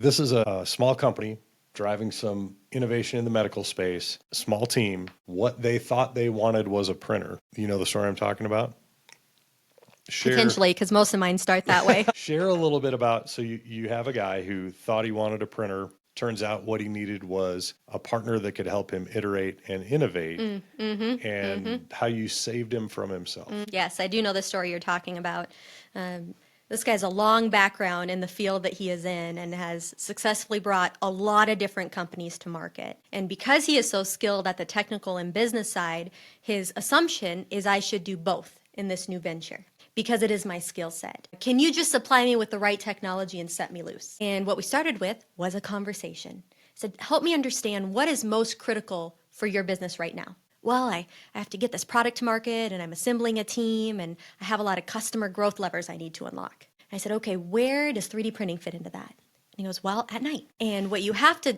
This is a small company driving some innovation in the medical space, small team. What they thought they wanted was a printer. You know the story I'm talking about? Potentially, because most of mine start that way. Share a little bit about, so you have a guy who thought he wanted a printer. Turns out what he needed was a partner that could help him iterate and innovate, and how you saved him from himself. Yes, I do know the story you're talking about. This guy's a long background in the field that he is in and has successfully brought a lot of different companies to market. And because he is so skilled at the technical and business side, his assumption is I should do both in this new venture because it is my skill set. Can you just supply me with the right technology and set me loose? And what we started with was a conversation. I said, help me understand what is most critical for your business right now. Well, I have to get this product to market and I'm assembling a team and I have a lot of customer growth levers I need to unlock. I said, okay, where does 3D printing fit into that? And he goes, well, at night. And what you have to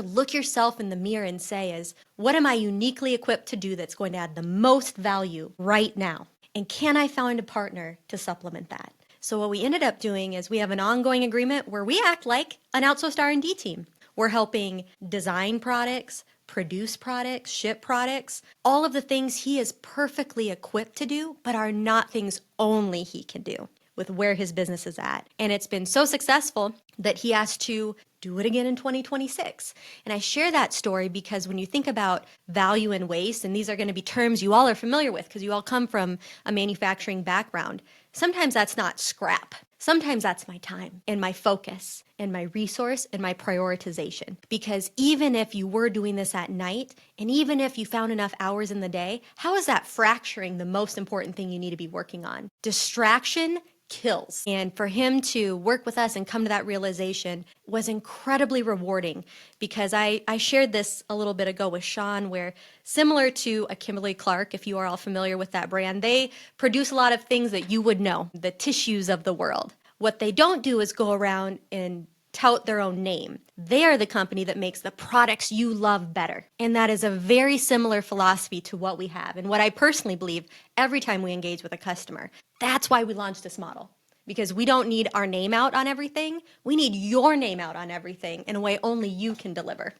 look yourself in the mirror and say is, what am I uniquely equipped to do that's going to add the most value right now? And can I find a partner to supplement that? So what we ended up doing is we have an ongoing agreement where we act like an outsourced R&D team. We're helping design products, produce products, ship products, all of the things he is perfectly equipped to do, but are not things only he can do with where his business is at. And it's been so successful that he has to do it again in 2026. And I share that story because when you think about value and waste, and these are going to be terms you all are familiar with because you all come from a manufacturing background, sometimes that's not scrap. Sometimes that's my time and my focus and my resource and my prioritization. Because even if you were doing this at night, and even if you found enough hours in the day, how is that fracturing the most important thing you need to be working on? Distraction kills. And for him to work with us and come to that realization was incredibly rewarding because I shared this a little bit ago with Sean where similar to a Kimberly-Clark, if you are all familiar with that brand, they produce a lot of things that you would know, the tissues of the world. What they don't do is go around and tout their own name. They are the company that makes the products you love better. And that is a very similar philosophy to what we have and what I personally believe every time we engage with a customer. That's why we launched this model. Because we don't need our name out on everything. We need your name out on everything in a way only you can deliver.